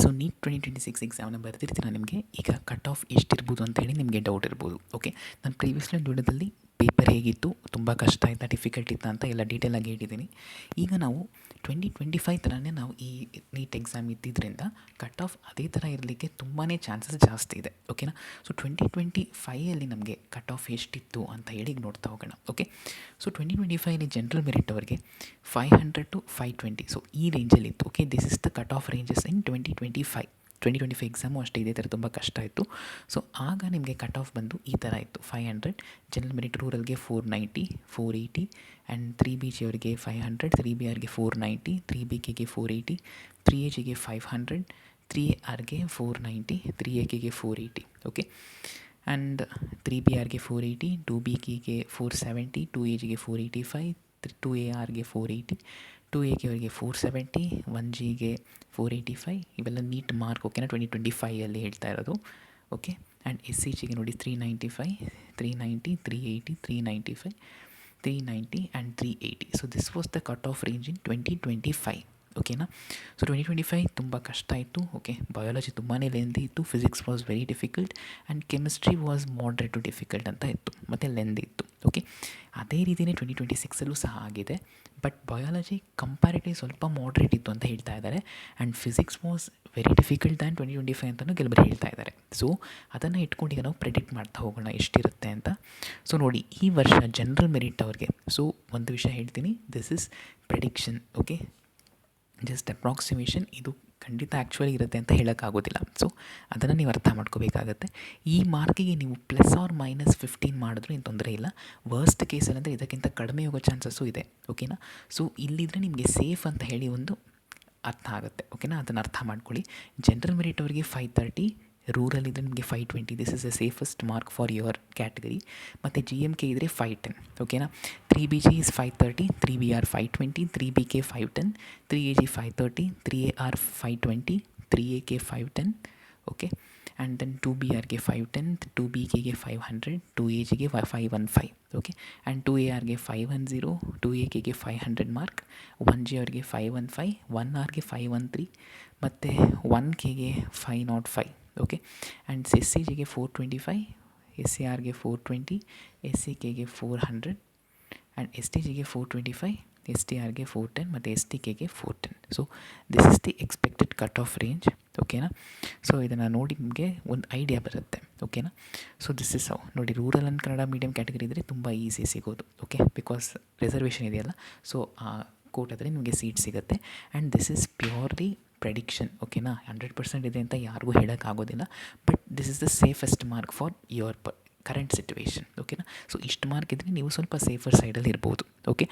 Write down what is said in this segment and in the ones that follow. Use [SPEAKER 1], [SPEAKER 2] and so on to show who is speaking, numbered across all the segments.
[SPEAKER 1] So neat 2026 ಎಕ್ಸಾಮ್ನ ಬರೆದಿರ್ತೀರ ನಿಮಗೆ ಈಗ cut off ಎಷ್ಟಿರ್ಬೋದು ಅಂತ ಹೇಳಿ ನಿಮಗೆ ಡೌಟ್ ಇರ್ಬೋದು. ಓಕೆ, ನಾನು ಪ್ರೀವಿಯಸ್ಲಿ ವಿಡಿಯೋದಲ್ಲಿ ಪೇಪರ್ ಹೇಗಿತ್ತು, ತುಂಬ ಕಷ್ಟ ಆಯಿತಾ, ಡಿಫಿಕಲ್ಟ್ ಇತ್ತಾ ಅಂತ ಎಲ್ಲ ಡೀಟೇಲಾಗಿ ಹೇಳಿದ್ದೀನಿ. ಈಗ ನಾವು 2025 ಥರನೇ ನಾವು ಈ ನೀಟ್ ಎಕ್ಸಾಮ್ ಇದ್ದಿದ್ದರಿಂದ ಕಟ್ ಆಫ್ ಅದೇ ಥರ ಇರಲಿಕ್ಕೆ ತುಂಬಾ ಚಾನ್ಸಸ್ ಜಾಸ್ತಿ ಇದೆ. ಓಕೆನಾ. ಸೊ 2025ಅಲ್ಲಿ ನಮಗೆ ಕಟ್ ಆಫ್ ಎಷ್ಟಿತ್ತು ಅಂತ ಹೇಳಿ ನೋಡ್ತಾ ಹೋಗೋಣ. ಓಕೆ, ಸೊ 2025 ಜನರಲ್ ಮೆರಿಟ್ ಅವರಿಗೆ 500 to 520, ಸೊ ಈ ರೇಂಜಲ್ಲಿತ್ತು. Okay, this is the cut off ranges in 2025 exam ಅಷ್ಟೇ ಇದೇ ಥರ ತುಂಬ ಕಷ್ಟ ಇತ್ತು. ಸೊ ಆಗ ನಿಮಗೆ ಕಟ್ ಆಫ್ ಬಂದು ಈ ಥರ ಇತ್ತು: 500 ಜನರಲ್ ಮೆರಿಟ್ ರೂರಲ್ಗೆ 490, 480 ಆ್ಯಂಡ್ 3BG ಅವರಿಗೆ 500, 3BRಗೆ 490, 3BKಗೆ 480, 3AGಗೆ 500, 3ARಗೆ 490, 3AKಗೆ 480. ಓಕೆ, ಆ್ಯಂಡ್ 3BRಗೆ 480, 2BKಗೆ 470, 2AGಗೆ 485, 2ARಗೆ 480, 2AK ಅವರಿಗೆ 470, 1Gಗೆ 485. ಇವೆಲ್ಲ ನೀಟ್ ಮಾರ್ಕ್. ಓಕೆನಾ, 2025ಅಲ್ಲಿ ಹೇಳ್ತಾ ಇರೋದು. ಓಕೆ, ಆ್ಯಂಡ್ SCGಗೆ ನೋಡಿ 395, 390, 380, 395, 390 and 380. So this was the cut off range in 2025. ಓಕೆನಾ. ಸೊ 2025 ತುಂಬ ಕಷ್ಟ ಇತ್ತು. ಓಕೆ, ಬಯಾಲಜಿ ತುಂಬಾ ಲೆಂದಿ ಇತ್ತು, physics was very difficult and chemistry was moderate to difficult ಅಂತ ಇತ್ತು, ಮತ್ತು ಲೆಂದಿ ಇತ್ತು. ಓಕೆ, ಅದೇ ರೀತಿಯೇ 2026ಅಲ್ಲೂ ಸಹ ಆಗಿದೆ. ಬಟ್ ಬಯಾಲಜಿ ಕಂಪ್ಯಾರಿಟಿವ್ಲಿ ಸ್ವಲ್ಪ ಮಾಡ್ರೇಟ್ ಇತ್ತು ಅಂತ ಹೇಳ್ತಾ ಇದ್ದಾರೆ, and physics was very difficult than 2025 ಅಂತಲೂ ಕೆಲವರು ಹೇಳ್ತಾ ಇದ್ದಾರೆ. ಸೊ ಅದನ್ನು ಇಟ್ಕೊಂಡು ಈಗ ನಾವು ಪ್ರೆಡಿಕ್ಟ್ ಮಾಡ್ತಾ ಹೋಗೋಣ ಎಷ್ಟಿರುತ್ತೆ ಅಂತ. ಸೊ ನೋಡಿ, ಈ ವರ್ಷ ಜನರಲ್ ಮೆರಿಟ್ ಅವ್ರಿಗೆ, ಸೊ ಒಂದು ವಿಷಯ ಹೇಳ್ತೀನಿ, this is prediction. Okay, just approximation. ಇದು ಖಂಡಿತ ಆ್ಯಕ್ಚುಲಿ ಇರುತ್ತೆ ಅಂತ ಹೇಳೋಕ್ಕಾಗೋದಿಲ್ಲ. ಸೊ ಅದನ್ನು ನೀವು ಅರ್ಥ ಮಾಡ್ಕೋಬೇಕಾಗತ್ತೆ. ಈ ಮಾರ್ಕಿಗೆ ನೀವು ±15 ಮಾಡಿದ್ರೂ ಏನು ತೊಂದರೆ ಇಲ್ಲ. ವರ್ಸ್ಟ್ ಕೇಸಲ್ಲಂದರೆ ಇದಕ್ಕಿಂತ ಕಡಿಮೆ ಹೋಗೋ ಚಾನ್ಸಸ್ಸು ಇದೆ. ಓಕೆನಾ. ಸೊ ಇಲ್ಲಿದ್ದರೆ ನಿಮಗೆ ಸೇಫ್ ಅಂತ ಹೇಳಿ ಒಂದು ಅರ್ಥ ಆಗುತ್ತೆ. ಓಕೆನಾ, ಅದನ್ನು ಅರ್ಥ ಮಾಡ್ಕೊಳ್ಳಿ. ಜನರಲ್ ಮೆರಿಟ್ ಅವರಿಗೆ 530, ರೂರಲ್ ಇದ್ದರೆ ನಿಮಗೆ 520. This is the safest mark for your category. ಮತ್ತು GMK ಇದ್ದರೆ 510. ಓಕೆನಾ. 3BG is 530, 3BR 520, 3BK 510, 3AG 530, 3AR 520, 3AK 510. Okay, and then 2BRಗೆ 510, 2BKಗೆ 500, 2AGಗೆ 515. ಓಕೆ, ಆ್ಯಂಡ್ 2ARಗೆ 510, 2AKಗೆ 500 ಮಾರ್ಕ್, 1G ಅವ್ರಿಗೆ 515, 1Rಗೆ 513 ಮತ್ತು 1Kಗೆ 505. ಓಕೆ, ಆ್ಯಂಡ್ SCGಗೆ 425, SCRಗೆ 420, SCKಗೆ 400 ಆ್ಯಂಡ್ STGಗೆ 425, STRಗೆ 410 ಮತ್ತು STKಗೆ 410. So this is the expected cut off range. ಓಕೆನಾ. ಸೊ ಇದನ್ನು ನೋಡಿ ನಿಮಗೆ ಒಂದು ಐಡಿಯಾ ಬರುತ್ತೆ. ಓಕೆನಾ. So this is how. ನೋಡಿ, rural and Kannada medium category ಇದ್ದರೆ ತುಂಬ ಈಸಿ ಸಿಗೋದು. ಓಕೆ, ಬಿಕಾಸ್ ರಿಸರ್ವೇಷನ್ ಇದೆಯಲ್ಲ, ಸೊ ಆ ಕೋಟಾದಲ್ಲಿ ನಿಮಗೆ ಸೀಟ್ ಸಿಗುತ್ತೆ. And this is purely prediction. ಓಕೆನಾ, 100% ಇದೆ ಅಂತ ಯಾರಿಗೂ ಹೇಳೋಕ್ಕಾಗೋದಿಲ್ಲ. But this is the safest mark for your current situation. ಓಕೆನಾ. ಸೊ ಇಷ್ಟು ಮಾರ್ಕ್ ಇದ್ದರೆ ನೀವು ಸ್ವಲ್ಪ ಸೇಫರ್ ಸೈಡಲ್ಲಿ ಇರ್ಬೋದು. ಓಕೆ,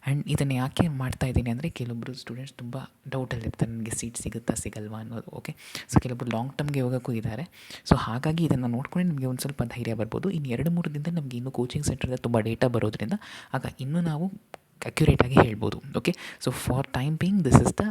[SPEAKER 1] ಆ್ಯಂಡ್ ಇದನ್ನು ಯಾಕೆ ಮಾಡ್ತಾ ಇದ್ದೀನಿ ಅಂದರೆ ಕೆಲವೊಬ್ಬರು ಸ್ಟೂಡೆಂಟ್ಸ್ ತುಂಬ ಡೌಟಲ್ಲಿರ್ತಾರೆ, ನನಗೆ ಸೀಟ್ ಸಿಗುತ್ತಾ ಸಿಗಲ್ವಾ ಅನ್ನೋದು. ಓಕೆ, ಸೊ ಕೆಲವೊಬ್ಬರು ಲಾಂಗ್ ಟರ್ಮ್ಗೆ ಹೋಗೋಕ್ಕೂ ಇದ್ದಾರೆ. ಸೊ ಹಾಗಾಗಿ ಇದನ್ನು ನೋಡ್ಕೊಂಡು ನಿಮಗೆ ಒಂದು ಸ್ವಲ್ಪ ಧೈರ್ಯ ಬರ್ಬೋದು. ಇನ್ನು 2-3 ದಿನದಲ್ಲಿ ನಮಗೆ ಇನ್ನೂ ಕೋಚಿಂಗ್ ಸೆಂಟ್ರಿಂದ ತುಂಬ ಡೇಟಾ ಬರೋದ್ರಿಂದ ಆಗ ಇನ್ನೂ ನಾವು ಅಕ್ಯುರೇಟಾಗಿ ಹೇಳ್ಬೋದು. Okay, so for time being this is the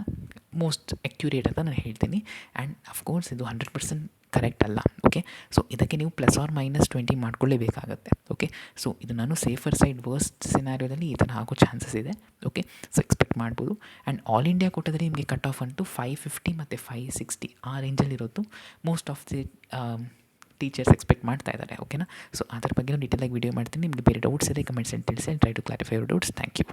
[SPEAKER 1] most accurate ಅಂತ ನಾನು ಹೇಳ್ತೀನಿ. ಆ್ಯಂಡ್ ಅಫ್ಕೋರ್ಸ್ ಇದು 100% ಕರೆಕ್ಟ್ ಅಲ್ಲ. ಓಕೆ, ಸೊ ಇದಕ್ಕೆ ನೀವು ±20 ಮಾಡ್ಕೊಳ್ಳೇಬೇಕಾಗತ್ತೆ. ಓಕೆ, ಸೊ ಇದು ನಾನು ಸೇಫರ್ ಸೈಡ್ ವರ್ಸ್ಟ್ ಸಿನಾರಿಯೋದಲ್ಲಿ ಈ ಥರ ಆಗೋ ಚಾನ್ಸಸ್ ಇದೆ. ಓಕೆ, ಸೊ ಎಕ್ಸ್ಪೆಕ್ಟ್ ಮಾಡ್ಬೋದು. ಆ್ಯಂಡ್ ಆಲ್ ಇಂಡಿಯಾ ಕೊಟ್ಟರೆ ನಿಮಗೆ ಕಟ್ ಆಫ್ ಅಂಟು 550 ಮತ್ತು 560 ಆ ರೇಂಜಲ್ಲಿರೋದು most of the teachers expect ಮಾಡ್ತಾ ಇದ್ದಾರೆ. ಓಕೆನಾ. ಸೊ ಅದ್ರ ಬಗ್ಗೆ ಡೀಟೇಲಾಗಿ ವೀಡಿಯೋ ಮಾಡ್ತೀನಿ. ನಿಮಗೆ ಬೇರೆ ಡೌಟ್ಸ್ ಇದೆ ಕಮೆಂಟ್ಸಲ್ಲಿ ತಿಳಿಸಿ. Try to clarify your doubts. Thank you.